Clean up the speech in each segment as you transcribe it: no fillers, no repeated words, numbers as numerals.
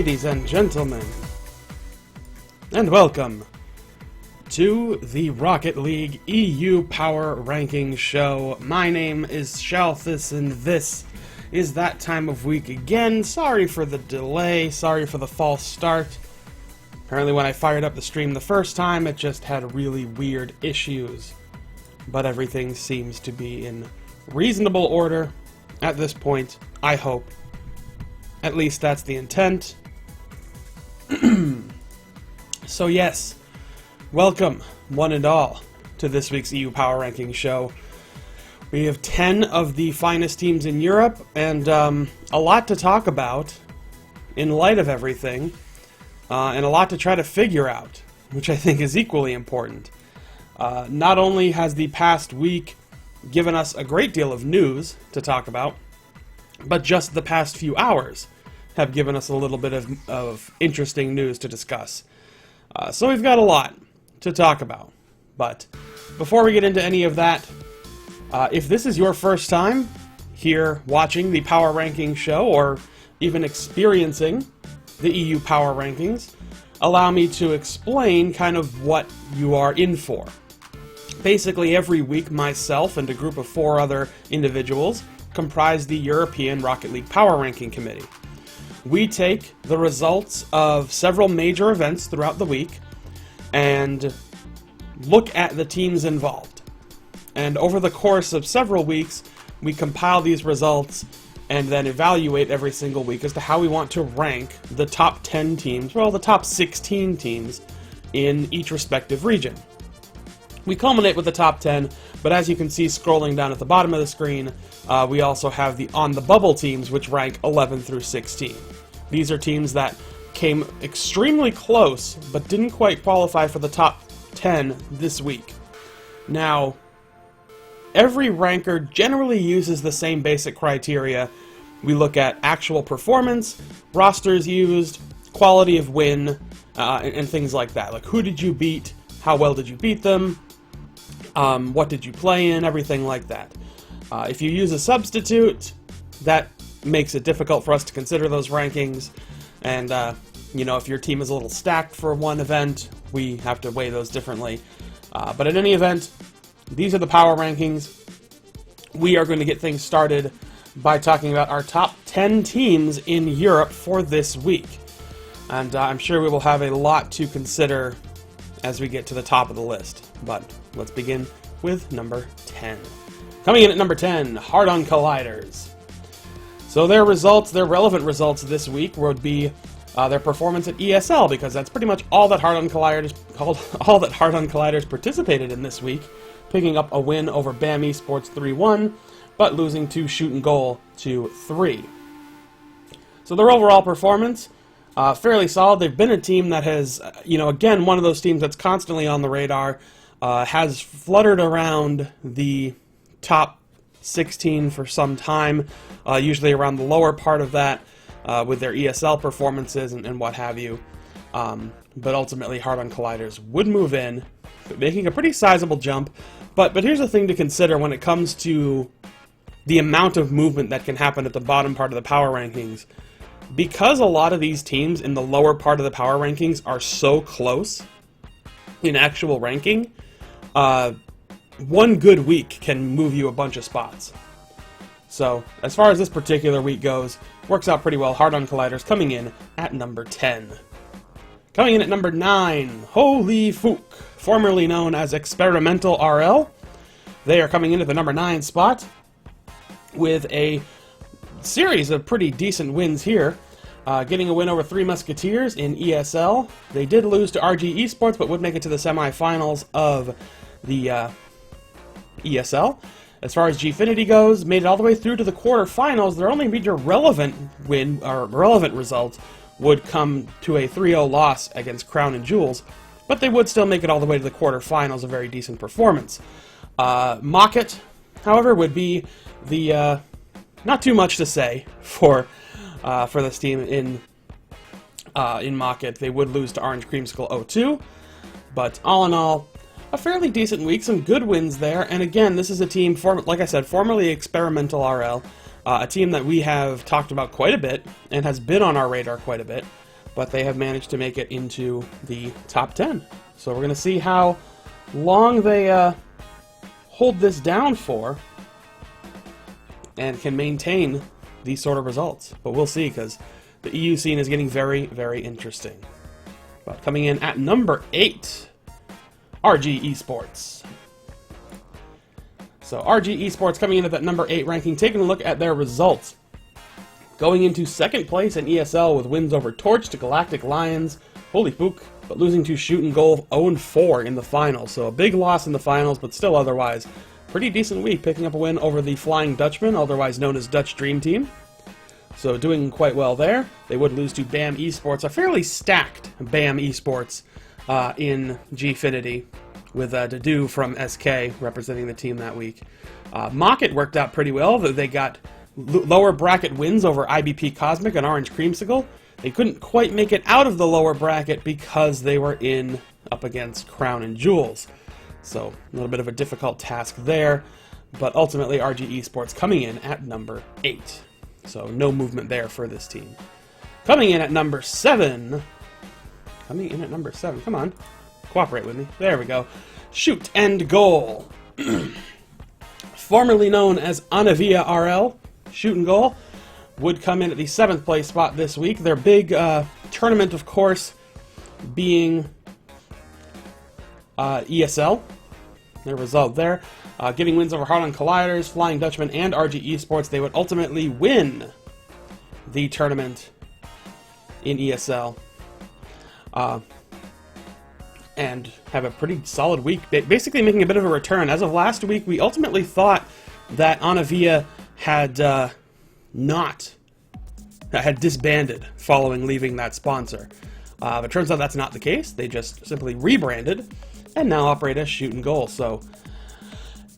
ladies and gentlemen, and welcome to the Rocket League EU Power Ranking Show. My name is Shalthus, and this is that time of week again. Sorry for the delay, sorry for the false start. Apparently when I fired up the stream the first time, it just had really weird issues. But everything seems to be in reasonable order at this point, I hope. At least that's the intent. So yes, welcome, one and all, to this week's EU Power Ranking Show. We have 10 of the finest teams in Europe, and a lot to talk about in light of everything, and a lot to try to figure out, which I think is equally important. Not only has the past week given us a great deal of news to talk about, but just the past few hours have given us a little bit of interesting news to discuss. So we've got a lot to talk about. But before we get into any of that, if this is your first time here watching the Power Ranking Show, or even experiencing the EU Power Rankings, allow me to explain kind of what you are in for. Basically, every week, myself and a group of 4 other individuals comprise the European Rocket League Power Ranking Committee. We take the results of several major events throughout the week and look at the teams involved. And over the course of several weeks, we compile these results and then evaluate every single week as to how we want to rank the top 10 teams, well, the top 16 teams in each respective region. We culminate with the top 10, but as you can see scrolling down at the bottom of the screen, we also have the on-the-bubble teams, which rank 11 through 16. These are teams that came extremely close, but didn't quite qualify for the top 10 this week. Now, every ranker generally uses the same basic criteria. We look at actual performance, rosters used, quality of win, and things like that. Like, who did you beat? How well did you beat them? What did you play in? Everything like that. If you use a substitute, that makes it difficult for us to consider those rankings. And, if your team is a little stacked for one event, we have to weigh those differently. But in any event, these are the power rankings. We are going to get things started by talking about our top 10 teams in Europe for this week. And I'm sure we will have a lot to consider as we get to the top of the list. But let's begin with number 10. Coming in at number 10, Hard On Colliders. So their relevant results this week would be their performance at ESL, because that's pretty much all that Hard On Colliders participated in this week, picking up a win over BAM Esports 3-1, but losing to Shoot and Goal 2-3. So their overall performance, fairly solid. They've been a team that has, again, one of those teams that's constantly on the radar, has fluttered around the top 16 for some time, usually around the lower part of that, with their ESL performances and what have you. But ultimately, Hard On Colliders would move in, making a pretty sizable jump. But here's the thing to consider when it comes to the amount of movement that can happen at the bottom part of the power rankings. Because a lot of these teams in the lower part of the power rankings are so close in actual ranking, one good week can move you a bunch of spots. So, as far as this particular week goes, works out pretty well. Hard On Colliders coming in at number 10. Coming in at number 9, Holy Fook, formerly known as Experimental RL. They are coming in at the number 9 spot with a series of pretty decent wins here. Getting a win over Three Musketeers in ESL. They did lose to RG Esports, but would make it to the semifinals of the ESL. As far as Gfinity goes, made it all the way through to the quarterfinals. Their only major relevant win, or relevant result, would come to a 3-0 loss against Crown and Jewels, but they would still make it all the way to the quarterfinals, a very decent performance. Mocket, however, would be the, not too much to say for this team in Mocket. They would lose to Orange Creamsicle 0-2, but all in all, a fairly decent week, some good wins there, and again, this is a team, like I said, formerly Experimental RL, a team that we have talked about quite a bit, and has been on our radar quite a bit. but they have managed to make it into the top 10. So we're going to see how long they hold this down for and can maintain these sort of results. But we'll see, because the EU scene is getting very, very interesting. But coming in at number 8, RG Esports. So RG Esports coming in at that number 8 ranking, taking a look at their results. Going into second place in ESL with wins over Torch to Galactic Lions, holy pook, but losing to Shoot and Goal 0-4 in the finals. So a big loss in the finals, but still otherwise pretty decent week, picking up a win over the Flying Dutchman, otherwise known as Dutch Dream Team. So doing quite well there. They would lose to BAM Esports, a fairly stacked BAM Esports in Gfinity, with Dadu from SK representing the team that week. Mocket worked out pretty well. They got lower bracket wins over IBP Cosmic and Orange Creamsicle. They couldn't quite make it out of the lower bracket because they were up against Crown and Jewels. So a little bit of a difficult task there, but ultimately RG Esports coming in at number 8. So no movement there for this team. Coming in at number 7. Come on. Cooperate with me. There we go. Shoot and Goal. Formerly known as Anavia RL, Shoot and Goal, would come in at the 7th place spot this week. Their big tournament, of course, being ESL. Their result there. Getting wins over Heartland Colliders, Flying Dutchman, and RG Esports. They would ultimately win the tournament in ESL. And have a pretty solid week, basically making a bit of a return. As of last week, we ultimately thought that Anavia had had disbanded following leaving that sponsor. But it turns out that's not the case. They just simply rebranded and now operate as Shoot and Goal. So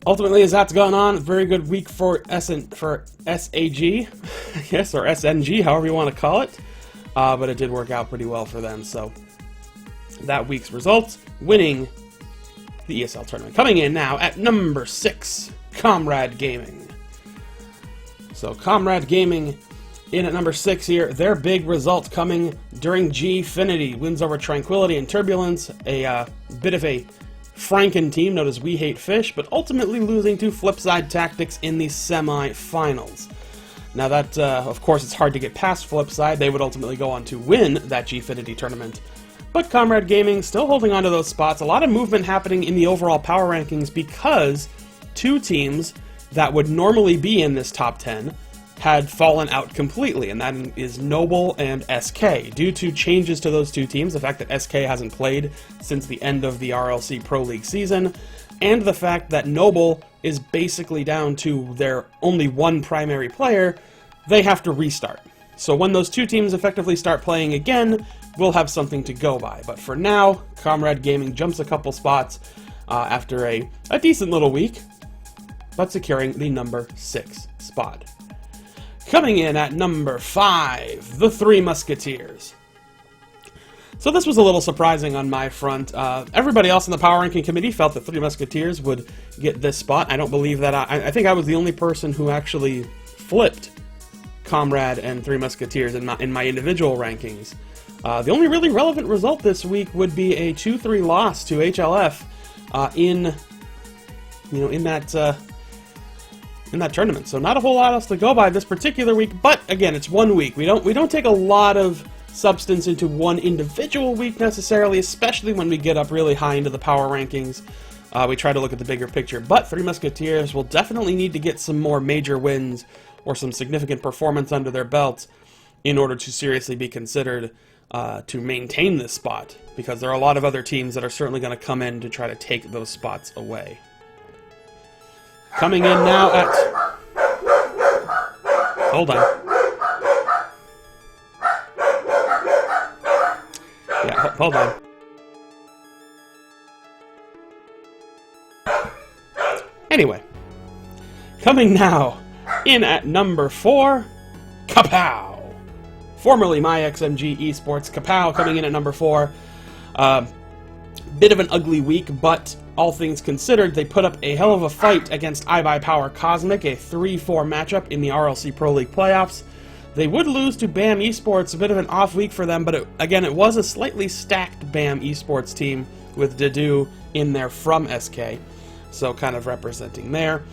ultimately, as that's gone on, very good week for SAG, I guess, or SNG, however you want to call it. But it did work out pretty well for them. So that week's results, winning the ESL tournament. Coming in now at number 6, Comrade Gaming. So Comrade Gaming in at number 6 here. Their big results coming during Gfinity. Wins over Tranquility and Turbulence, a bit of a Franken team known as We Hate Fish, but ultimately losing to Flipside Tactics in the semi-finals. Now that, of course, it's hard to get past Flipside. They would ultimately go on to win that Gfinity tournament. But Comrade Gaming still holding on to those spots. A lot of movement happening in the overall power rankings because 2 teams that would normally be in this top 10 had fallen out completely, and that is Noble and SK. Due to changes to those 2 teams, the fact that SK hasn't played since the end of the RLC Pro League season, and the fact that Noble is basically down to their only one primary player, they have to restart. So when those 2 teams effectively start playing again, we'll have something to go by. But for now, Comrade Gaming jumps a couple spots after a decent little week, but securing the number 6 spot. Coming in at number 5, the Three Musketeers. So this was a little surprising on my front. Everybody else in the Power Ranking Committee felt that Three Musketeers would get this spot. I don't believe that. I think I was the only person who actually flipped Comrade and Three Musketeers in my individual rankings. The only really relevant result this week would be a 2-3 loss to HLF in that tournament. So not a whole lot else to go by this particular week, but again, it's 1 week. We don't take a lot of substance into one individual week necessarily, especially when we get up really high into the power rankings. We try to look at the bigger picture, but Three Musketeers will definitely need to get some more major wins or some significant performance under their belts in order to seriously be considered to maintain this spot, because there are a lot of other teams that are certainly going to come in to try to take those spots away. Coming in now at... Hold on. Yeah, hold on. Anyway, coming now in at number 4, Kapow! Formerly MyXMG Esports, Kapow coming in at number 4. Bit of an ugly week, but all things considered, they put up a hell of a fight against iBuyPower Cosmic, a 3-4 matchup in the RLC Pro League playoffs. They would lose to BAM Esports, a bit of an off week for them, but again, it was a slightly stacked BAM Esports team with Dedue in there from SK, so kind of representing there.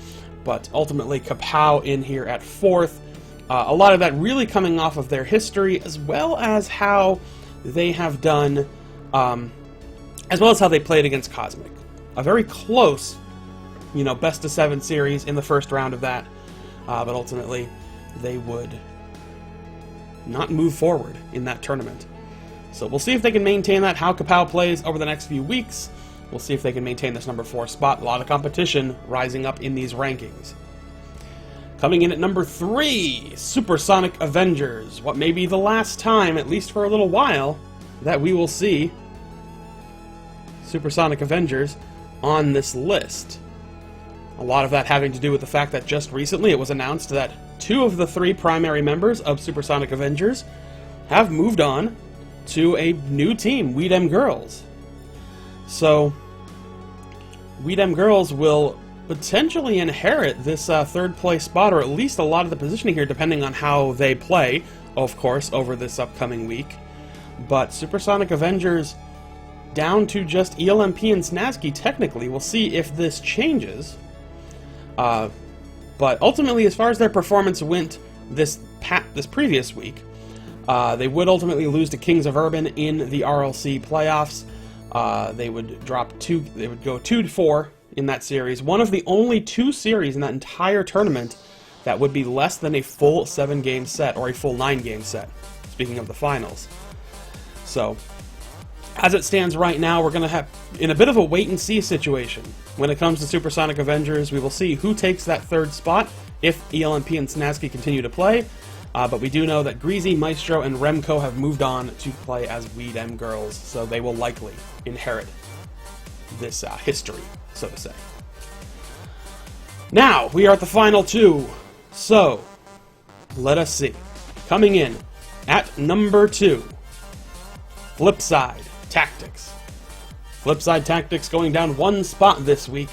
But ultimately, Kapow in here at 4th. A lot of that really coming off of their history, as well as how they have done, as well as how they played against Cosmic. A very close, best of 7 series in the first round of that, but ultimately they would not move forward in that tournament. So we'll see if they can maintain that, how Kapow plays over the next few weeks. We'll see if they can maintain this number 4 spot. A lot of competition rising up in these rankings. Coming in at number 3, Supersonic Avengers. What may be the last time, at least for a little while, that we will see Supersonic Avengers on this list. A lot of that having to do with the fact that just recently it was announced that 2 of the 3 primary members of Supersonic Avengers have moved on to a new team, We Dem Girls. So, We Dem Girls will potentially inherit this 3rd place spot, or at least a lot of the positioning here, depending on how they play, of course, over this upcoming week. But Supersonic Avengers down to just ELMP and Snazky, technically. We'll see if this changes. But ultimately, as far as their performance went this previous week, they would ultimately lose to Kings of Urban in the RLC playoffs. They would drop 2. They would go 2-4 in that series. One of the only 2 series in that entire tournament that would be less than a full 7-game set, or a full 9-game set. Speaking of the finals. So, as it stands right now, we're going to have in a bit of a wait-and-see situation. When it comes to Supersonic Avengers, we will see who takes that 3rd spot if ELMP and Snazky continue to play. But we do know that Greasy, Maestro, and Remco have moved on to play as We Dem Girls, so they will likely inherit this history, so to say. Now, we are at the final 2, so let us see. Coming in at number 2, Flipside Tactics. Flipside Tactics going down 1 spot this week.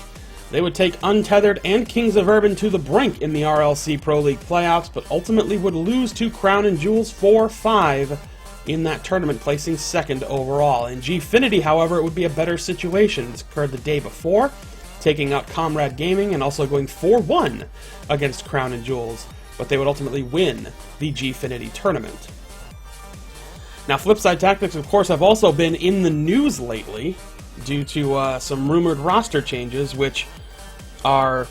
They would take Untethered and Kings of Urban to the brink in the RLC Pro League playoffs, but ultimately would lose to Crown and Jewels 4-5 in that tournament, placing 2nd overall. In Gfinity, however, it would be a better situation. This occurred the day before, taking out Comrade Gaming and also going 4-1 against Crown and Jewels, but they would ultimately win the Gfinity tournament. Now, Flipside Tactics, of course, have also been in the news lately due to some rumored roster changes, which are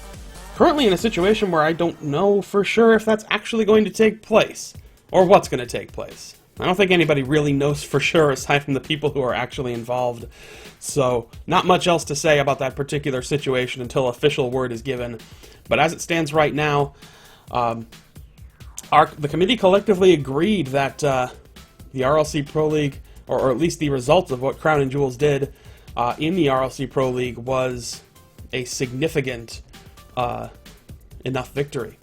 currently in a situation where I don't know for sure if that's actually going to take place, or what's going to take place. I don't think anybody really knows for sure, aside from the people who are actually involved. So, not much else to say about that particular situation until official word is given. But as it stands right now, the committee collectively agreed that the RLC Pro League, or at least the results of what Crown and Jewels did in the RLC Pro League, was a significant enough victory.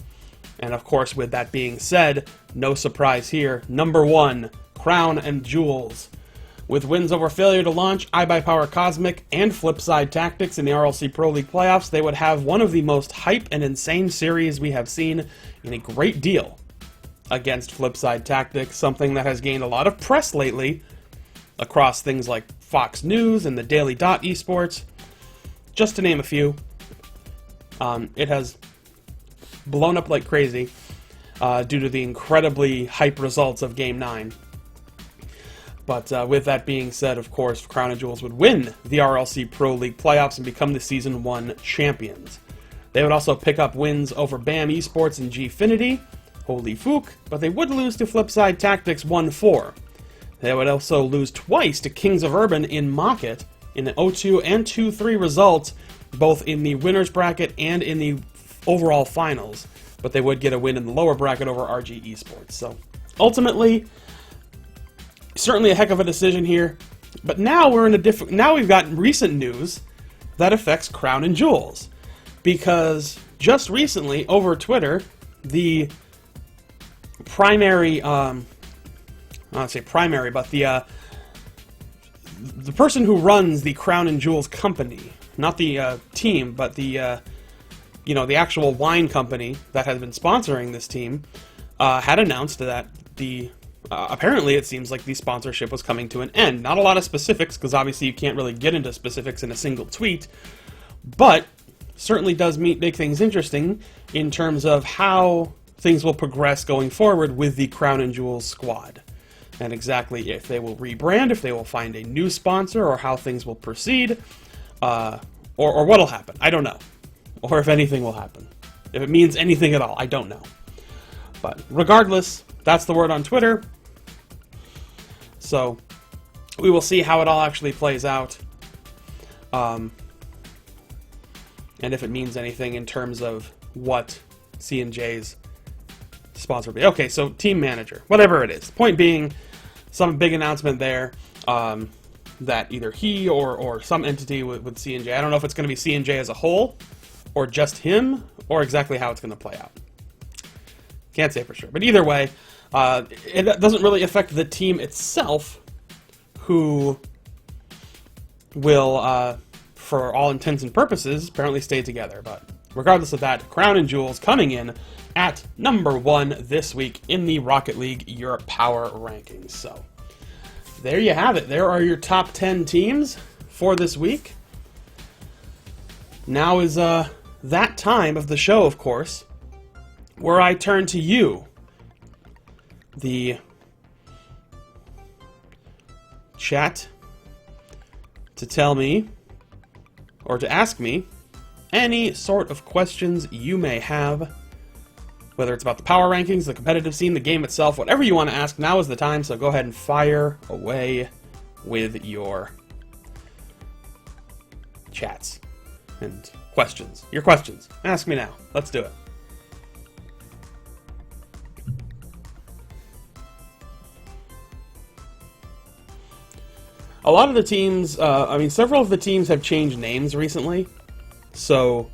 And of course, with that being said, no surprise here, number 1, Crown and Jewels. With wins over Failure to Launch, iBuyPower Cosmic, and Flipside Tactics in the RLC Pro League playoffs, they would have one of the most hype and insane series we have seen in a great deal against Flipside Tactics, something that has gained a lot of press lately across things like Fox News and the Daily Dot Esports, just to name a few. It has blown up like crazy due to the incredibly hype results of Game 9. But with that being said, of course, Crown and Jewels would win the RLC Pro League playoffs and become the Season 1 champions. They would also pick up wins over BAM Esports and Gfinity, holy fook, but they would lose to Flipside Tactics 1-4. They would also lose twice to Kings of Urban in Mocket in the 0-2 and 2-3 results, both in the winners bracket and in the overall finals. But they would get a win in the lower bracket over RG Esports. So ultimately, certainly a heck of a decision here. But now we're in a now we've got recent news that affects Crown and Jewels, because just recently over Twitter, the primary I don't say primary, but the person who runs the Crown and Jewels company, not the team, but the the actual wine company that has been sponsoring this team, had announced that apparently it seems like the sponsorship was coming to an end. Not a lot of specifics, because obviously you can't really get into specifics in a single tweet, but certainly does make things interesting in terms of how things will progress going forward with the Crown and Jewels squad. And exactly if they will rebrand, if they will find a new sponsor, or how things will proceed, or what'll happen. I don't know. Or if anything will happen. If it means anything at all, I don't know. But regardless, that's the word on Twitter. So we will see how it all actually plays out. And if it means anything in terms of what C&J's sponsor will be. Okay, so team manager, whatever it is. Point being, some big announcement there that either he or some entity with C&J. I don't know if it's going to be C&J as a whole, or just him, or exactly how it's going to play out. Can't say for sure. But either way, it doesn't really affect the team itself, who will, for all intents and purposes, apparently stay together. But regardless of that, Crown and Jewels coming in at number 1 this week in the Rocket League Europe Power Rankings. So there you have it. There are your top 10 teams for this week. Now is that time of the show, of course, where I turn to you, the chat, to tell me, or to ask me, any sort of questions you may have, whether it's about the power rankings, the competitive scene, the game itself, whatever you want to ask. Now is the time, so go ahead and fire away with your chats and questions. Your questions. Ask me now. Let's do it. A lot of the teams, several of the teams have changed names recently. So,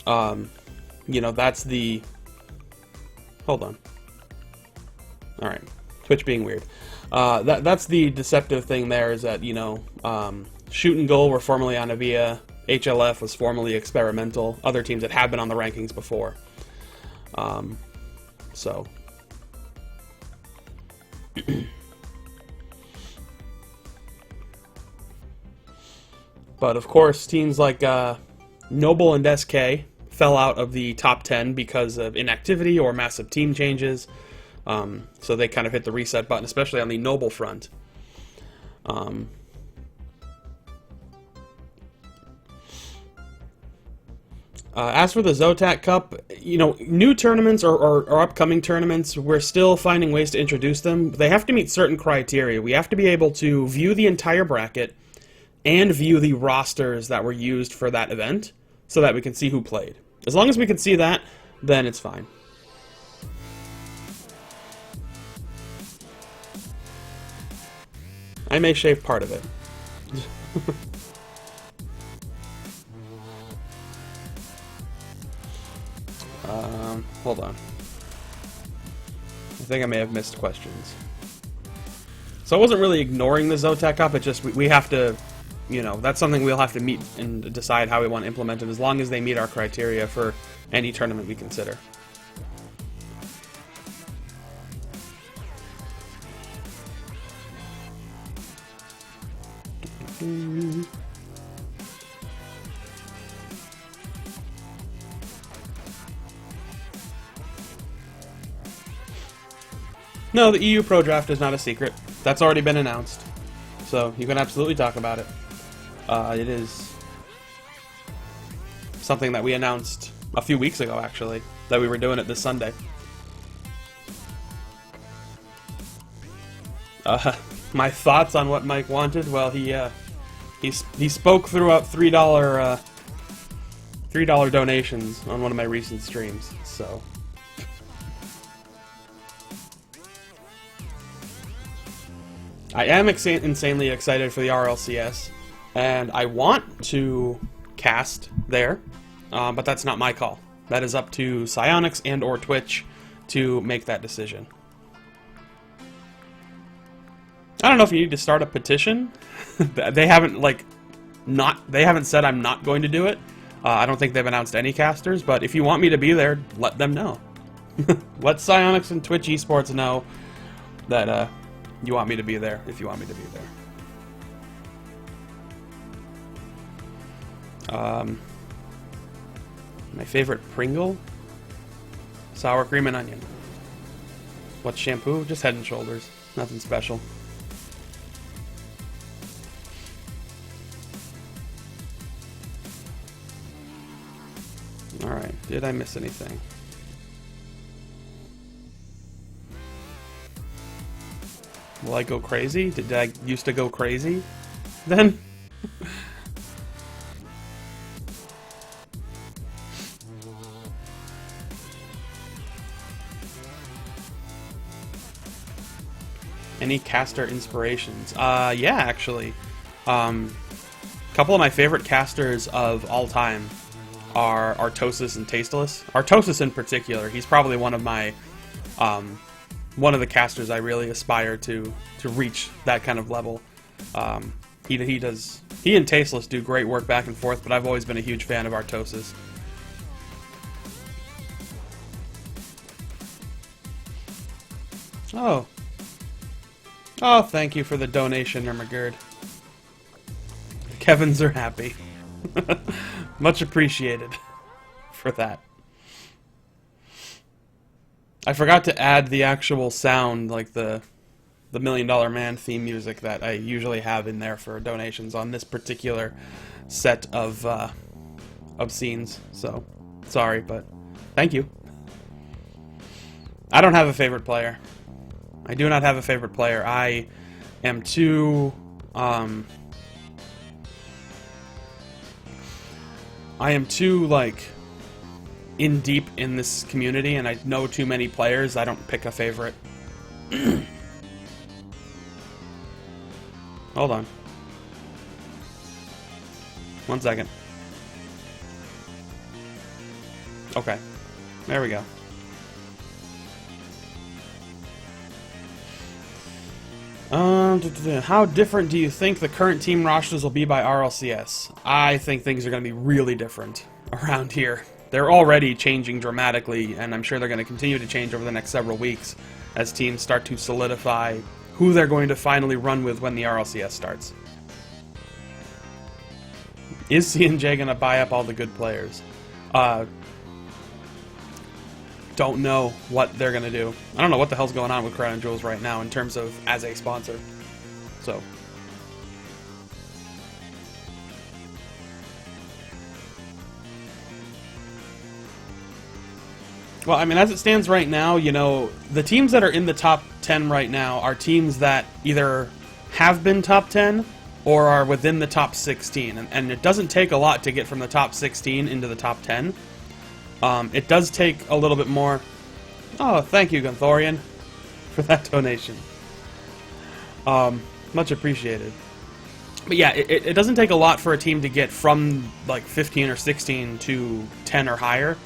that's the... Hold on. Alright. Twitch being weird. That's the deceptive thing there, is that, Shoot and Goal were formerly on Avia. HLF was formerly Experimental. Other teams that have been on the rankings before. But of course, teams like Noble and SK fell out of the top 10 because of inactivity or massive team changes. So they kind of hit the reset button, especially on the Noble front. As for the Zotac Cup, new tournaments or upcoming tournaments, we're still finding ways to introduce them. They have to meet certain criteria. We have to be able to view the entire bracket and view the rosters that were used for that event so that we can see who played. As long as we can see that, then it's fine. I may shave part of it. Hold on. I think I may have missed questions. So I wasn't really ignoring the Zotac Cup, it just, we have to, that's something we'll have to meet and decide how we want to implement it, as long as they meet our criteria for any tournament we consider. No, the EU Pro Draft is not a secret. That's already been announced. So you can absolutely talk about it. It is something that we announced a few weeks ago, actually, that we were doing it this Sunday. My thoughts on what Mike wanted? Well, he spoke throughout $3 donations on one of my recent streams, so... I am insanely excited for the RLCS, and I want to cast there, but that's not my call. That is up to Psyonix and or Twitch to make that decision. I don't know if you need to start a petition. They haven't they haven't said I'm not going to do it. I don't think they've announced any casters, but if you want me to be there, let them know. Let Psyonix and Twitch Esports know that you want me to be there, if you want me to be there. My favorite Pringle? Sour cream and onion. What shampoo? Just Head and Shoulders. Nothing special. Alright, did I miss anything? Will I go crazy? Did I used to go crazy? Then? Any caster inspirations? Yeah, actually. A couple of my favorite casters of all time are Artosis and Tasteless. Artosis in particular, he's probably one of my, one of the casters I really aspire to reach that kind of level. He and Tasteless do great work back and forth, but I've always been a huge fan of Artosis. Oh. Oh, thank you for the donation, Ermagerd. Kevins are happy. Much appreciated for that. I forgot to add the actual sound, like the $1 Million Man theme music that I usually have in there for donations on this particular set of scenes. So, sorry, but thank you. I don't have a favorite player. I do not have a favorite player. I am too like in deep in this community, and I know too many players. I don't pick a favorite. Hold on. 1 second. Okay. There we go. How different do you think the current team rosters will be by RLCS? I think things are going to be really different around here. They're already changing dramatically, and I'm sure they're going to continue to change over the next several weeks as teams start to solidify who they're going to finally run with when the RLCS starts. Is C&J going to buy up all the good players? Don't know what they're going to do. I don't know what the hell's going on with Crown Jewels right now in terms of as a sponsor. So. Well, I mean, as it stands right now, you know, the teams that are in the top 10 right now are teams that either have been top 10 or are within the top 16. And it doesn't take a lot to get from the top 16 into the top 10. It does take a little bit more. Oh, thank you, Gunthorian, for that donation. Much appreciated. But yeah, it doesn't take a lot for a team to get from like 15 or 16 to 10 or higher,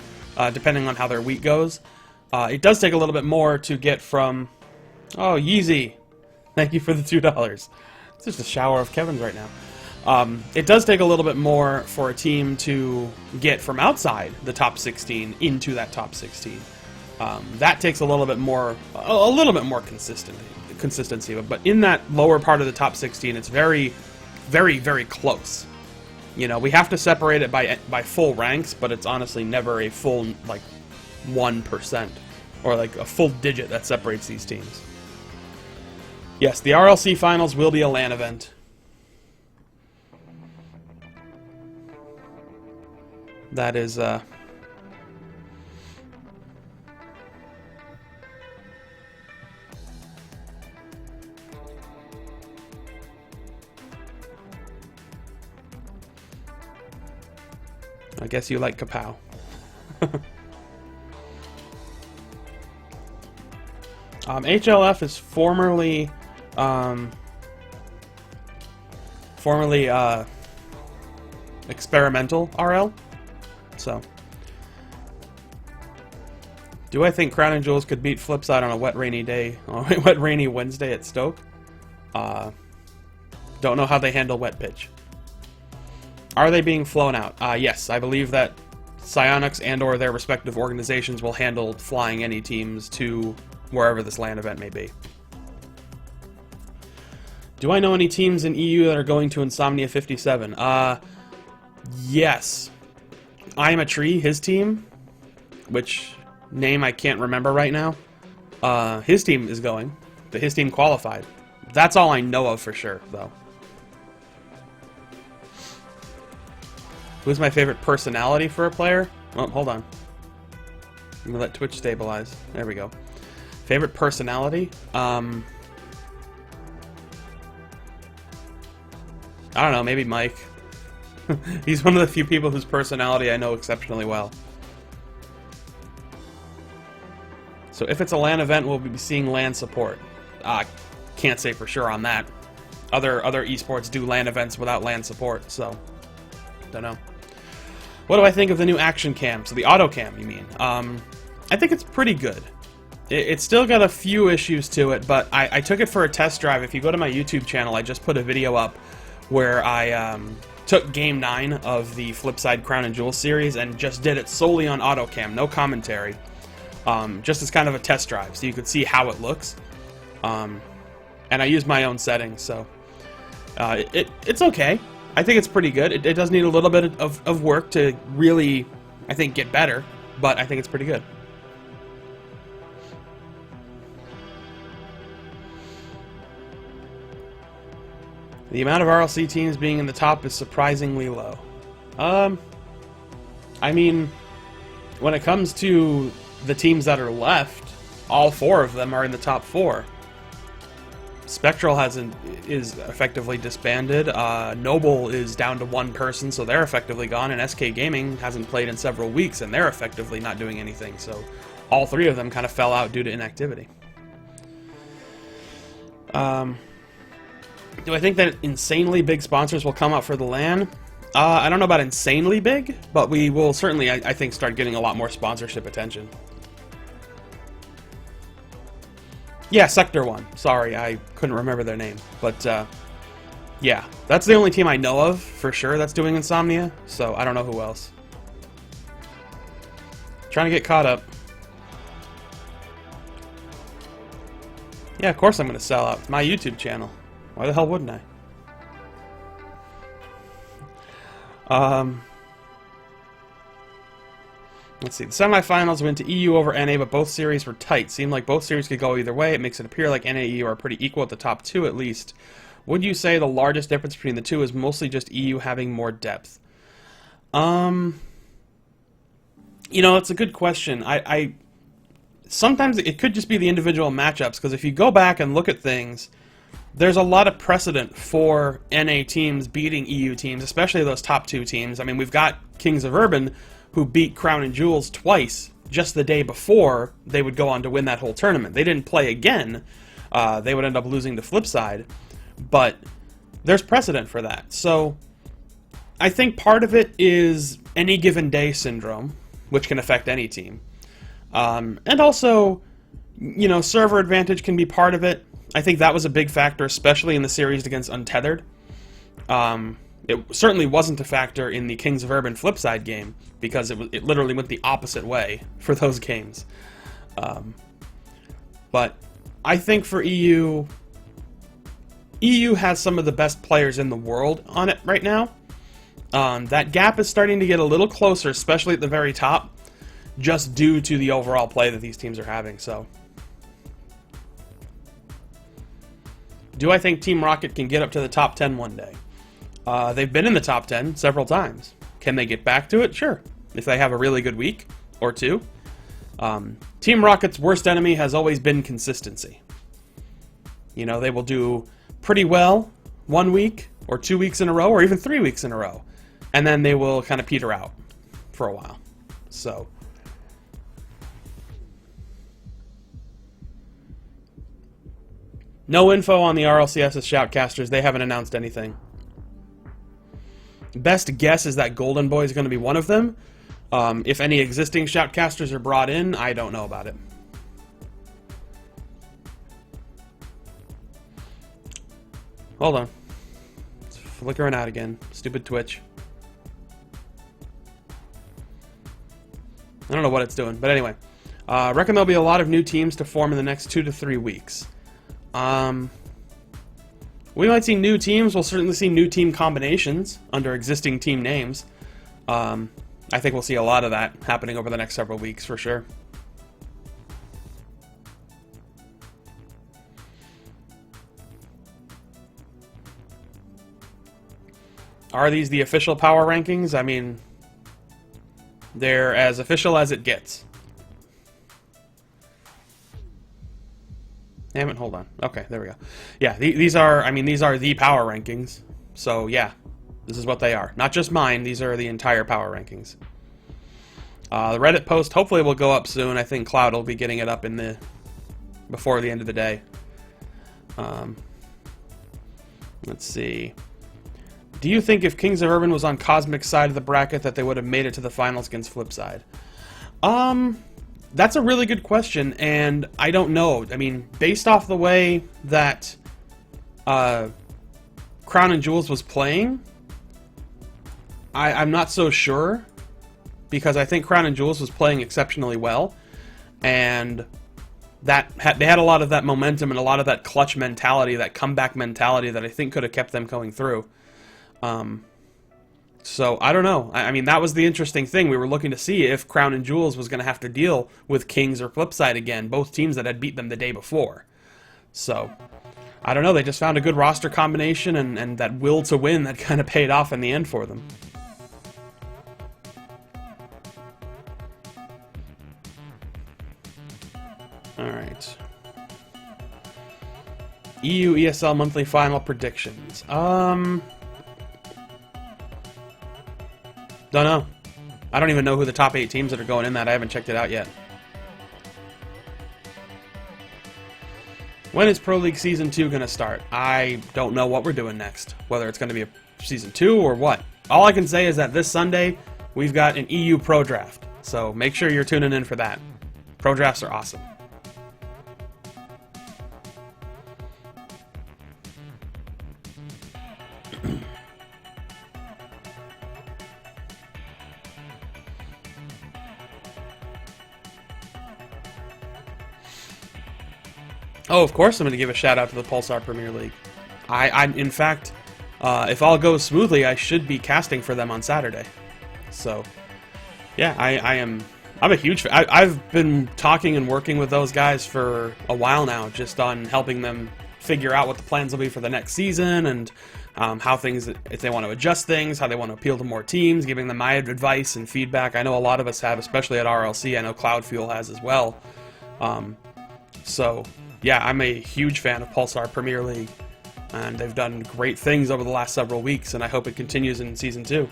depending on how their week goes. It does take a little bit more to get from... Oh, Yeezy, thank you for the $2. It's just a shower of Kevins right now. It does take a little bit more for a team to get from outside the top 16 into that top 16. That takes a little bit more consistency. But in that lower part of the top 16, it's very, very, very close. You know, we have to separate it by full ranks, but it's honestly never a full, like, 1% or like a full digit that separates these teams. Yes, the RLC finals will be a LAN event. That is, I guess you like Kapow. HLF is formerly experimental RL. So, do I think Crown and Jewels could beat Flipside on a wet, rainy day, on a wet, rainy Wednesday at Stoke? Don't know how they handle wet pitch. Are they being flown out? Yes, I believe that Psyonix and or their respective organizations will handle flying any teams to wherever this LAN event may be. Do I know any teams in EU that are going to Insomnia 57? Yes. I Am a Tree, his team, which name I can't remember right now, his team is going. His team qualified. That's all I know of for sure, though. Who's my favorite personality for a player? Oh, hold on. I'm gonna let Twitch stabilize. There we go. Favorite personality? I don't know, maybe Mike. He's one of the few people whose personality I know exceptionally well. So if it's a LAN event, we'll be seeing LAN support. Can't say for sure on that. Other esports do LAN events without LAN support, so don't know. What do I think of the new action cam? So the auto cam, you mean? I think it's pretty good. It's still got a few issues to it, but I took it for a test drive. If you go to my YouTube channel, I just put a video up where I took Game 9 of the Flipside Crown and Jewels series and just did it solely on auto cam, no commentary. Just as kind of a test drive, so you could see how it looks. And I used my own settings, so it's okay. I think it's pretty good. It does need a little bit of work to really, I think, get better, but I think it's pretty good. The amount of RLC teams being in the top is surprisingly low. I mean, when it comes to the teams that are left, all 4 of them are in the top 4. Spectral is effectively disbanded. Noble is down to 1 person, so they're effectively gone, and SK Gaming hasn't played in several weeks, and they're effectively not doing anything. So all 3 of them kind of fell out due to inactivity. Do I think that insanely big sponsors will come out for the LAN? I don't know about insanely big, but we will certainly, I think, start getting a lot more sponsorship attention. Yeah, Sector 1. Sorry, I couldn't remember their name. But, yeah. That's the only team I know of, for sure, that's doing Insomnia. So, I don't know who else. Trying to get caught up. Yeah, of course I'm going to sell out my YouTube channel. Why the hell wouldn't I? Let's see. The semifinals went to EU over NA, but both series were tight. Seemed like both series could go either way. It makes it appear like NA and EU are pretty equal at the top 2 at least. Would you say the largest difference between the 2 is mostly just EU having more depth? You know, it's a good question. Sometimes it could just be the individual matchups, because if you go back and look at things, there's a lot of precedent for NA teams beating EU teams, especially those top 2 teams. I mean, we've got Kings of Urban, who beat Crown and Jewels twice just the day before they would go on to win that whole tournament. They didn't play again. They would end up losing to Flipside. But there's precedent for that. So I think part of it is any given day syndrome, which can affect any team. And also, you know, server advantage can be part of it. I think that was a big factor, especially in the series against Untethered. It certainly wasn't a factor in the Kings of Urban Flipside game, because it literally went the opposite way for those games. But I think for EU has some of the best players in the world on it right now. That gap is starting to get a little closer, especially at the very top, just due to the overall play that these teams are having. So, do I think Team Rocket can get up to the top 10 one day? They've been in the top 10 several times. Can they get back to it? Sure. If they have a really good week or 2. Team Rocket's worst enemy has always been consistency. You know, they will do pretty well 1 week or 2 weeks in a row or even 3 weeks in a row. And then they will kind of peter out for a while. So, no info on the RLCS's Shoutcasters. They haven't announced anything. Best guess is that Golden Boy is going to be one of them. If any existing Shoutcasters are brought in, I don't know about it. Hold on. It's flickering out again. Stupid Twitch. I don't know what it's doing, but anyway. Reckon there'll be a lot of new teams to form in the next 2 to 3 weeks. We might see new teams. We'll certainly see new team combinations under existing team names. I think we'll see a lot of that happening over the next several weeks for sure. Are these the official power rankings? I mean, they're as official as it gets. Damn it, hold on. Okay, there we go. Yeah, these are the power rankings. So, yeah, this is what they are. Not just mine, these are the entire power rankings. The Reddit post hopefully will go up soon. I think Cloud will be getting it up before the end of the day. Let's see. Do you think if Kings of Urban was on Cosmic's side of the bracket that they would have made it to the finals against Flipside? That's a really good question, and I don't know. I mean, based off the way that Crown and Jewels was playing, I'm not so sure, because I think Crown and Jewels was playing exceptionally well, and they had a lot of that momentum and a lot of that clutch mentality, that comeback mentality that I think could have kept them going through. So, I don't know. I mean, that was the interesting thing. We were looking to see if Crown and Jewels was going to have to deal with Kings or Flipside again, both teams that had beat them the day before. So, I don't know. They just found a good roster combination and that will to win that kind of paid off in the end for them. Alright. EU ESL monthly final predictions. Don't know. I don't even know who the top 8 teams that are going in that. I haven't checked it out yet. When is Pro League Season 2 going to start? I don't know what we're doing next. Whether it's going to be a Season 2 or what. All I can say is that this Sunday, we've got an EU Pro Draft. So make sure you're tuning in for that. Pro Drafts are awesome. Oh, of course I'm going to give a shout out to the Pulsar Premier League. In fact, if all goes smoothly, I should be casting for them on Saturday. So, yeah, I'm a huge fan. I've been talking and working with those guys for a while now, just on helping them figure out what the plans will be for the next season and how things, if they want to adjust things, how they want to appeal to more teams, giving them my advice and feedback. I know a lot of us have, especially at RLC. I know Cloud Fuel has as well. So, yeah, I'm a huge fan of Pulsar Premier League, and they've done great things over the last several weeks, and I hope it continues in Season 2.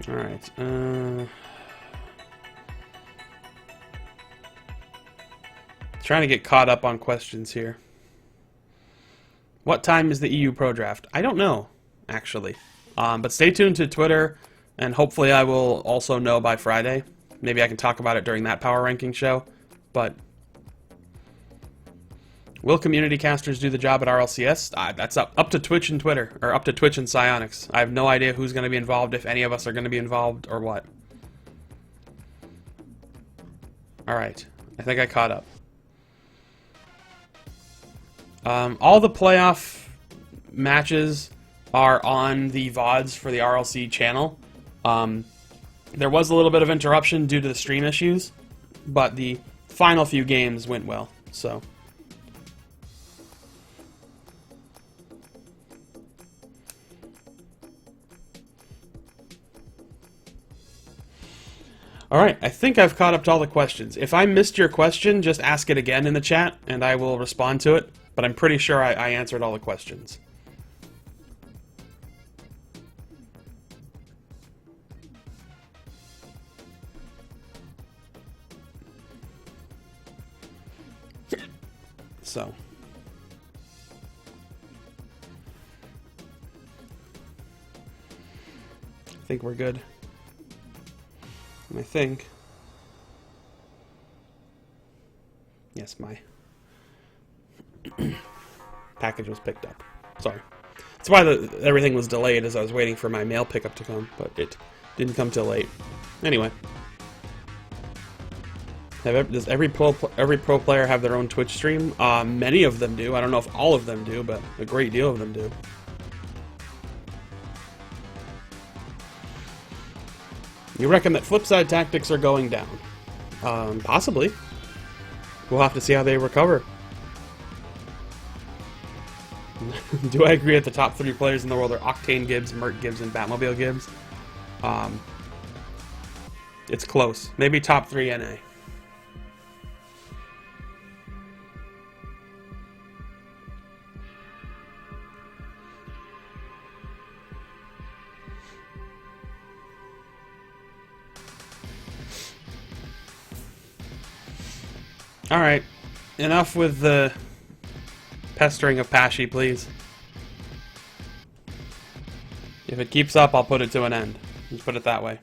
Alright, trying to get caught up on questions here. What time is the EU Pro Draft? I don't know, actually. But stay tuned to Twitter, and hopefully I will also know by Friday. Maybe I can talk about it during that Power Ranking show. But will community casters do the job at RLCS? That's up to Twitch and Twitter, or up to Twitch and Psyonix. I have no idea who's going to be involved, if any of us are going to be involved, or what. Alright, I think I caught up. All the playoff matches are on the VODs for the RLC channel. There was a little bit of interruption due to the stream issues, but the final few games went well, so. Alright, I think I've caught up to all the questions. If I missed your question, just ask it again in the chat, and I will respond to it. But I'm pretty sure I answered all the questions. So. I think we're good. And I think... Yes, my package was picked up. Sorry. That's why everything was delayed, as I was waiting for my mail pickup to come, but it didn't come till late. Anyway. Does every pro player have their own Twitch stream? Many of them do. I don't know if all of them do, but a great deal of them do. You reckon that Flipside Tactics are going down? Possibly. We'll have to see how they recover. Do I agree that the top 3 players in the world are Octane Gibbs, Mert Gibbs, and Batmobile Gibbs? It's close. Maybe top 3 NA. Alright, enough with the pestering of Pashy, please. If it keeps up, I'll put it to an end. Let's put it that way.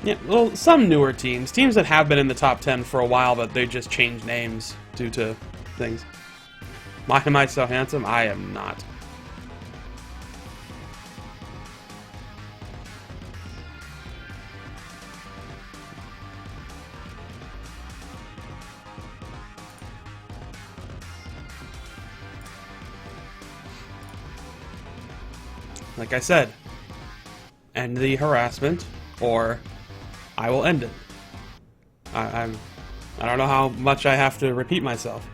Yeah, well, some newer teams that have been in the top 10 for a while, but they just changed names due to things. Why am I so handsome? I am not. Like I said, end the harassment, or I will end it. I don't know how much I have to repeat myself.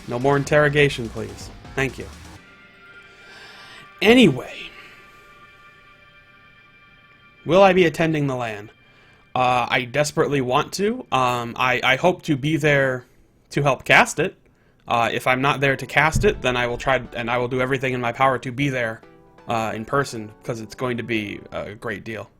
No more interrogation, please. Thank you. Anyway, will I be attending the LAN? I desperately want to. I hope to be there to help cast it. If I'm not there to cast it, then I will try, and I will do everything in my power to be there in person, because it's going to be a great deal.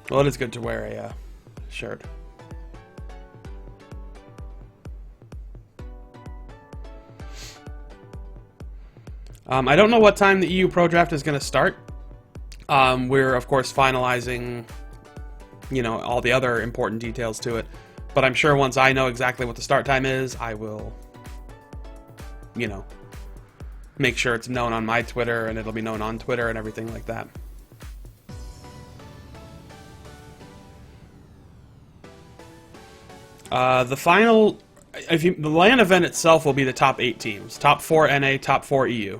Well, it is good to wear a shirt. I don't know what time the EU Pro Draft is going to start. We're, of course, finalizing, you know, all the other important details to it. But I'm sure once I know exactly what the start time is, I will, you know, make sure it's known on my Twitter, and it'll be known on Twitter and everything like that. The final, the LAN event itself will be the top 8 teams. Top 4 NA, top 4 EU.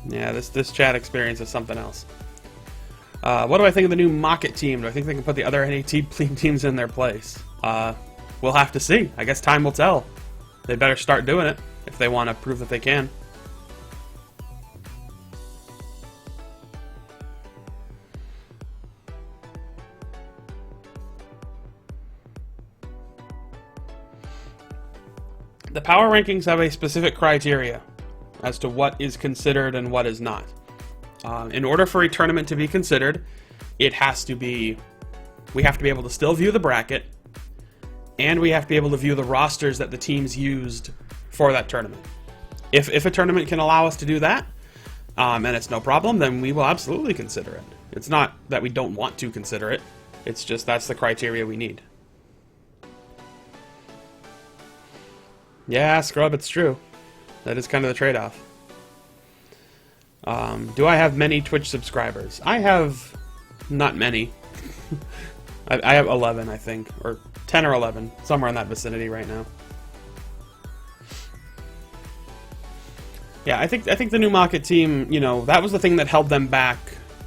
Yeah, this chat experience is something else. What do I think of the new Mocket team? Do I think they can put the other NA teams in their place? We'll have to see. I guess time will tell. They better start doing it if they want to prove that they can. The power rankings have a specific criteria as to what is considered and what is not. In order for a tournament to be considered, it has to be, we have to be able to still view the bracket, and we have to be able to view the rosters that the teams used for that tournament. If a tournament can allow us to do that, and it's no problem, then we will absolutely consider it. It's not that we don't want to consider it, it's just that's the criteria we need. Yeah, Scrub, it's true. That is kind of the trade-off. Do I have many Twitch subscribers? I have not many. I have 11, I think, or 10 or 11, somewhere in that vicinity right now. Yeah, I think the new Mocket team, you know, that was the thing that held them back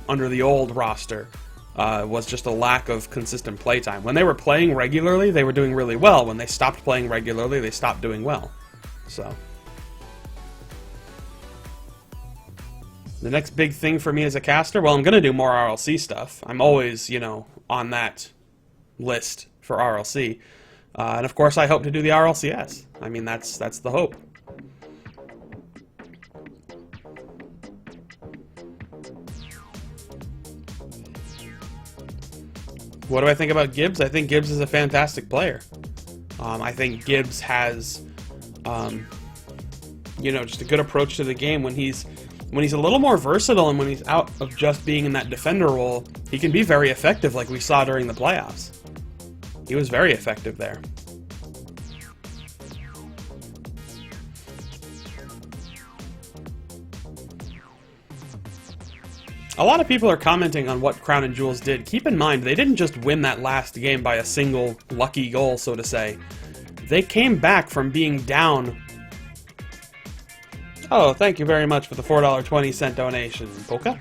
under the old roster, was just a lack of consistent playtime. When they were playing regularly, they were doing really well. When they stopped playing regularly, they stopped doing well. So the next big thing for me as a caster, well, I'm going to do more RLC stuff. I'm always, you know, on that list for RLC. And of course, I hope to do the RLCS. I mean, that's the hope. What do I think about Gibbs? I think Gibbs is a fantastic player. I think Gibbs has, just a good approach to the game. When he's a little more versatile and when he's out of just being in that defender role, he can be very effective, like we saw during the playoffs. He was very effective there. A lot of people are commenting on what Crown and Jewels did. Keep in mind, they didn't just win that last game by a single lucky goal, so to say. They came back from being down... Oh, thank you very much for the $4.20 donation, Polka.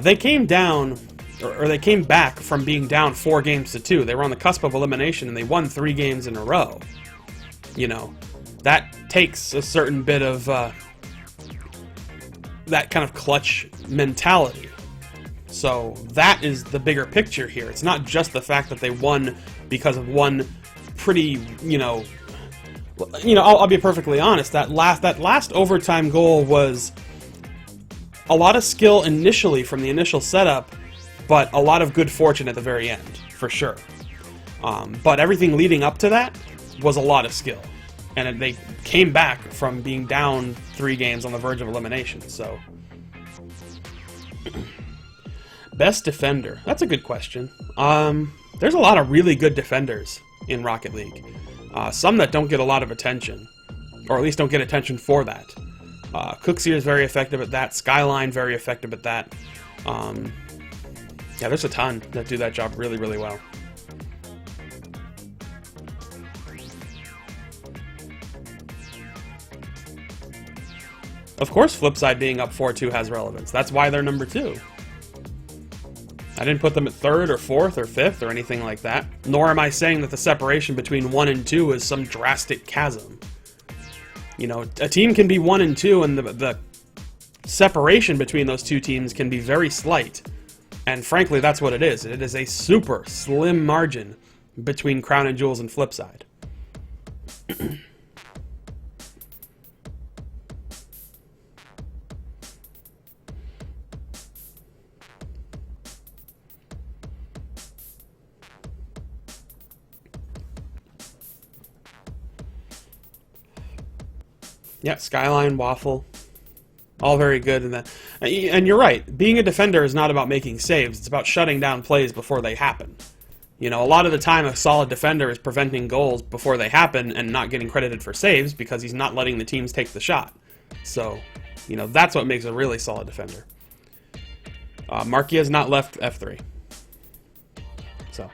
They came down, or they came back from being down 4-2. They were on the cusp of elimination, and they won 3 games in a row. You know, that takes a certain bit of... that kind of clutch mentality. So that is the bigger picture here. It's not just the fact that they won because of one pretty, I'll be perfectly honest. That last overtime goal was a lot of skill initially from the initial setup, but a lot of good fortune at the very end, for sure. But everything leading up to that was a lot of skill. And they came back from being down 3 games on the verge of elimination, so... Best defender. That's a good question. There's a lot of really good defenders in Rocket League. Some that don't get a lot of attention. Or at least don't get attention for that. Cooksier is very effective at that. Skyline, very effective at that. Yeah, there's a ton that do that job really, really well. Of course, Flipside being up 4-2 has relevance. That's why they're number 2. I didn't put them at 3rd or 4th or 5th or anything like that. Nor am I saying that the separation between 1 and 2 is some drastic chasm. You know, a team can be 1 and 2, and the separation between those two teams can be very slight. And frankly, that's what it is. It is a super slim margin between Crown and Jewels and Flipside. Yeah, Skyline, Waffle, all very good. And you're right, being a defender is not about making saves, it's about shutting down plays before they happen. You know, a lot of the time a solid defender is preventing goals before they happen and not getting credited for saves because he's not letting the teams take the shot. So, you know, that's what makes a really solid defender. Marquis has not left F3. So,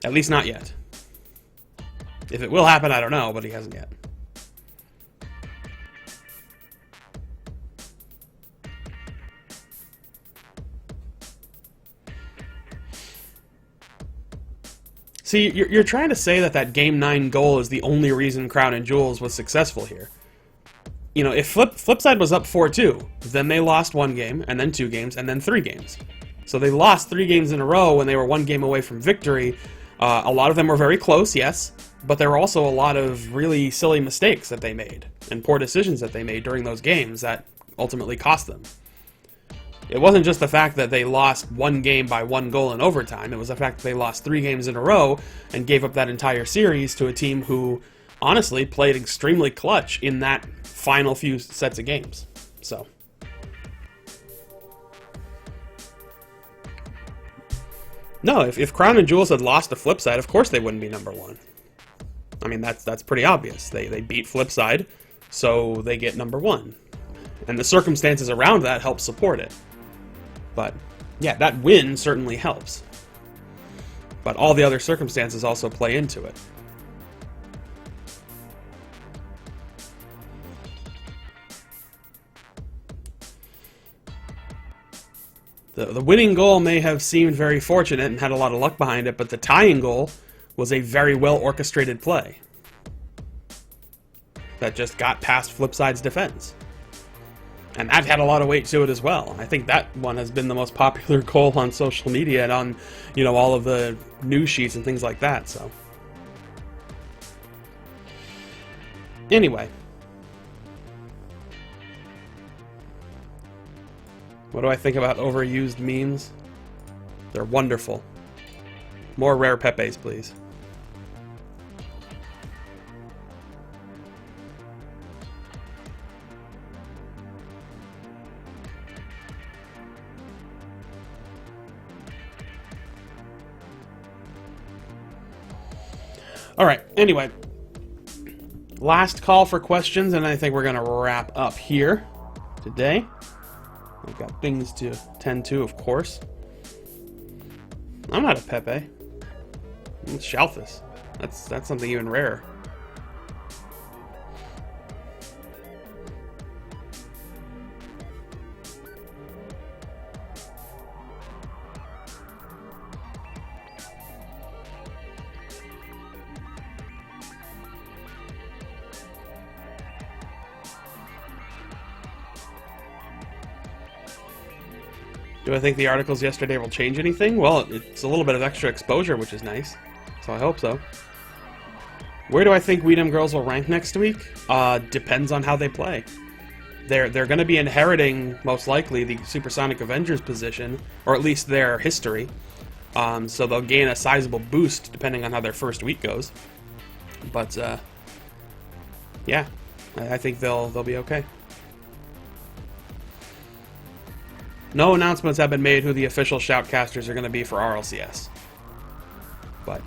at least not yet. If it will happen, I don't know, but he hasn't yet. See, you're trying to say that Game 9 goal is the only reason Crown and Jewels was successful here. You know, if Flipside was up 4-2, then they lost 1 game, and then 2 games, and then 3 games. So they lost 3 games in a row when they were 1 game away from victory. A lot of them were very close, yes, but there were also a lot of really silly mistakes that they made, and poor decisions that they made during those games that ultimately cost them. It wasn't just the fact that they lost 1 game by 1 goal in overtime. It was the fact that they lost 3 games in a row and gave up that entire series to a team who, honestly, played extremely clutch in that final few sets of games. So, no, if Crown and Jewels had lost to Flipside, of course they wouldn't be number 1. I mean, that's pretty obvious. They beat Flipside, so they get number 1. And the circumstances around that help support it. But, yeah, that win certainly helps. But all the other circumstances also play into it. The winning goal may have seemed very fortunate and had a lot of luck behind it, but the tying goal was a very well-orchestrated play that just got past Flipside's defense. And that had a lot of weight to it as well. I think that one has been the most popular goal on social media and on, you know, all of the news sheets and things like that, so. Anyway. What do I think about overused memes? They're wonderful. More rare Pepes, please. Alright, anyway. Last call for questions, and I think we're going to wrap up here today. I've got things to tend to, of course. I'm not a Pepe. It's Shalfus. That's something even rarer. Do I think the articles yesterday will change anything? Well, it's a little bit of extra exposure, which is nice. So I hope so. Where do I think Weedham girls will rank next week? Depends on how they play. They're going to be inheriting, most likely, the Supersonic Avengers position, or at least their history. So they'll gain a sizable boost depending on how their first week goes. But yeah, I think they'll be okay. No announcements have been made who the official shoutcasters are going to be for RLCS. But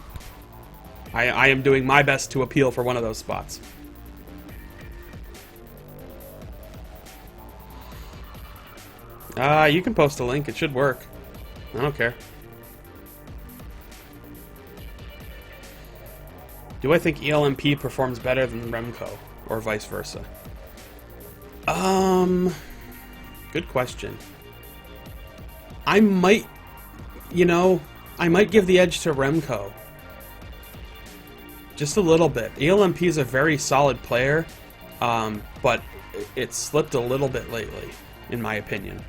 I am doing my best to appeal for one of those spots. You can post a link. It should work. I don't care. Do I think ELMP performs better than Remco, or vice versa? Good question. I might give the edge to Remco. Just a little bit. ELMP is a very solid player, but it's slipped a little bit lately, in my opinion.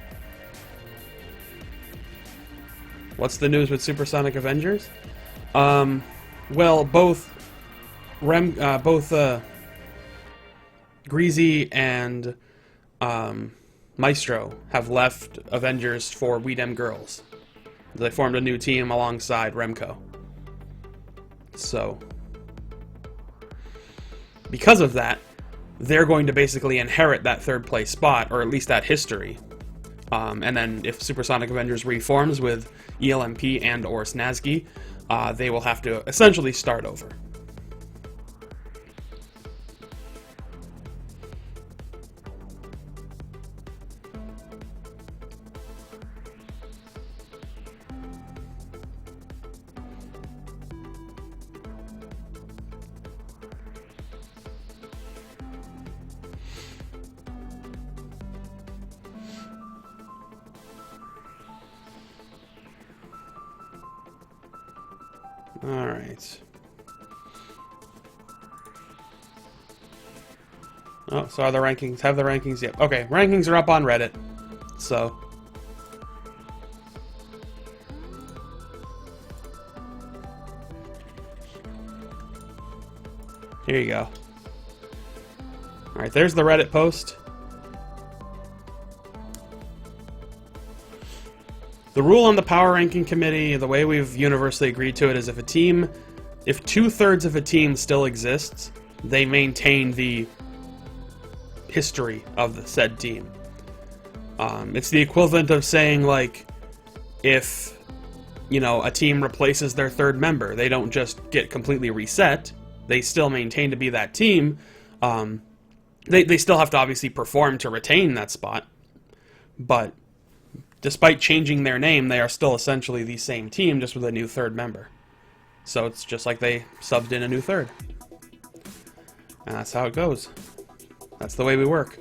What's the news with Supersonic Avengers? Well, both Greasy and Maestro have left Avengers for Weedham Girls. They formed a new team alongside Remco. So, because of that, they're going to basically inherit that third place spot, or at least that history. And then if Supersonic Avengers reforms with ELMP and or Snazgy, they will have to essentially start over. Alright. Oh, so are the rankings? Have the rankings yet? Okay, rankings are up on Reddit. So. Here you go. Alright, there's the Reddit post. The rule on the power ranking committee, the way we've universally agreed to it, is if 2/3 of a team still exists, they maintain the history of the said team. It's the equivalent of saying, like, if, a team replaces their third member, they don't just get completely reset, they still maintain to be that team. They still have to obviously perform to retain that spot, but despite changing their name, they are still essentially the same team, just with a new third member. So it's just like they subbed in a new third. And that's how it goes. That's the way we work.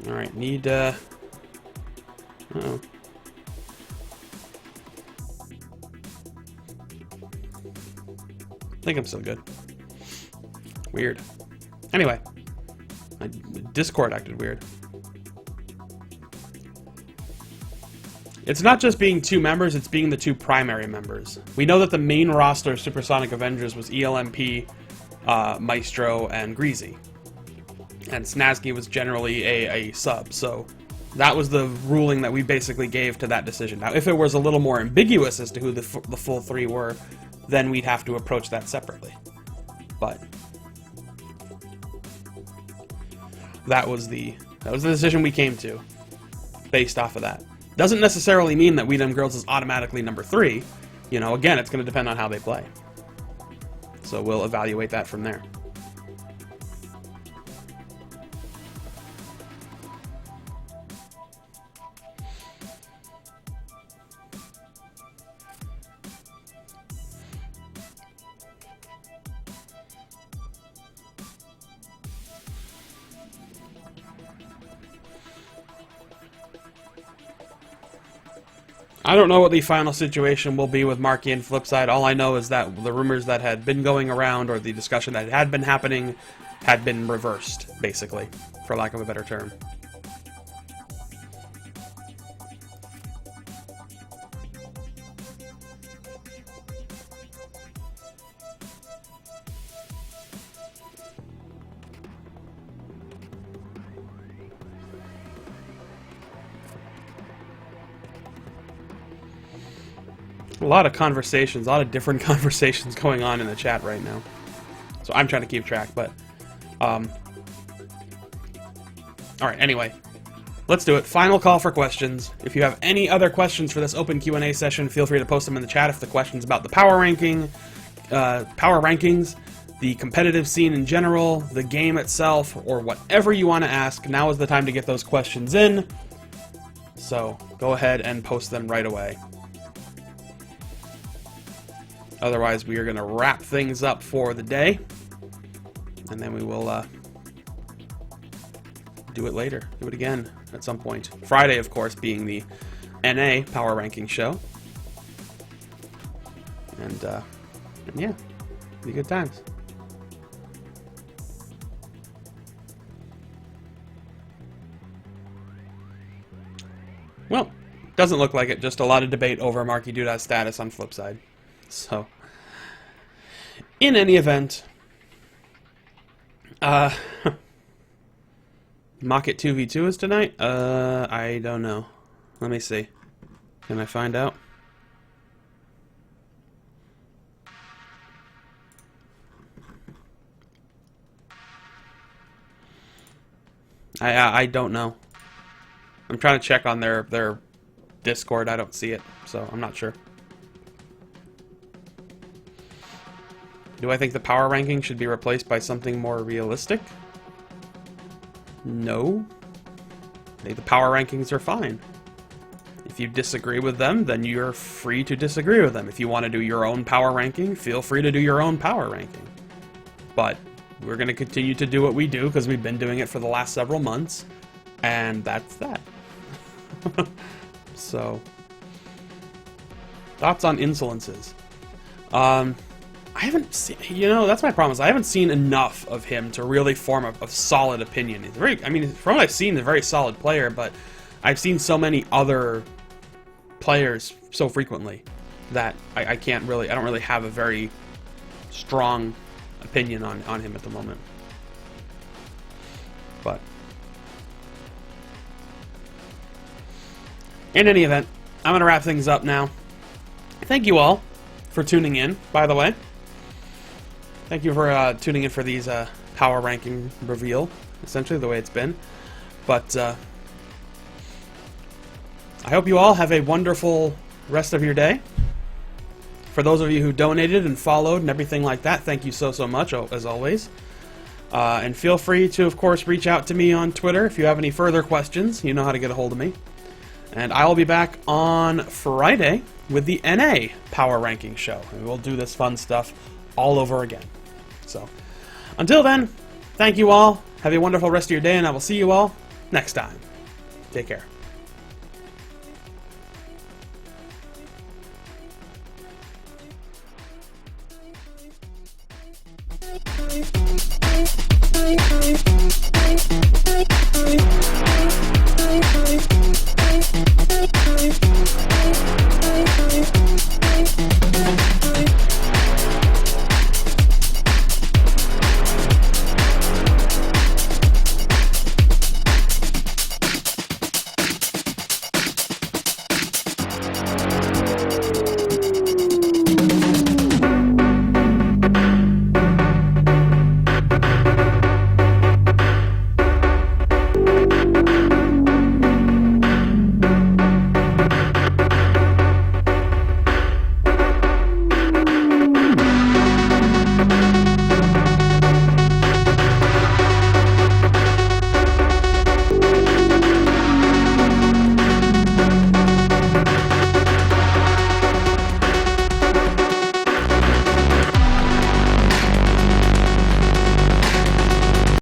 Alright, need, uh-oh. think I'm still good. Weird. Anyway, my Discord acted weird. It's not just being 2 members, it's being the 2 primary members. We know that the main roster of Supersonic Avengers was ELMP, Maestro, and Greasy. And Snazky was generally a sub, so that was the ruling that we basically gave to that decision. Now, if it was a little more ambiguous as to who the full 3 were, then we'd have to approach that separately. But that was the decision we came to, based off of that. Doesn't necessarily mean that We Dem Girls is automatically number 3. You know, again, it's going to depend on how they play. So we'll evaluate that from there. I don't know what the final situation will be with Marky and Flipside. All I know is that the rumors that had been going around, or the discussion that had been happening, had been reversed, basically, for lack of a better term. A lot of conversations, a lot of different conversations going on in the chat right now. So I'm trying to keep track, but... Alright, anyway. Let's do it. Final call for questions. If you have any other questions for this open Q&A session, feel free to post them in the chat. If the question's about the power rankings, the competitive scene in general, the game itself, or whatever you want to ask, now is the time to get those questions in. So, go ahead and post them right away. Otherwise, we are going to wrap things up for the day. And then we will do it later. Do it again at some point. Friday, of course, being the NA Power Ranking show. And yeah, be good times. Well, doesn't look like it. Just a lot of debate over Marky Doodah's status on Flipside. So, in any event, Mock It 2v2 is tonight? I don't know. Let me see. Can I find out? I don't know. I'm trying to check on their Discord. I don't see it, so I'm not sure. Do I think the power ranking should be replaced by something more realistic? No. I think the power rankings are fine. If you disagree with them, then you're free to disagree with them. If you want to do your own power ranking, feel free to do your own power ranking. But we're going to continue to do what we do because we've been doing it for the last several months. And that's that. So, thoughts on insolences. I haven't seen, you know, that's my problem, is I haven't seen enough of him to really form a solid opinion. He's very, I mean, from what I've seen, he's a very solid player, but I've seen so many other players so frequently that I can't really, I don't really have a very strong opinion on him at the moment. But in any event, I'm going to wrap things up now. Thank you all for tuning in, by the way. Thank you for tuning in for these power ranking reveal, essentially the way it's been. But I hope you all have a wonderful rest of your day. For those of you who donated and followed and everything like that, thank you so much, as always. And feel free to, of course, reach out to me on Twitter if you have any further questions. You know how to get a hold of me. And I will be back on Friday with the NA Power Ranking show. And we'll do this fun stuff all over again. So, until then, thank you all. Have a wonderful rest of your day, and I will see you all next time. Take care.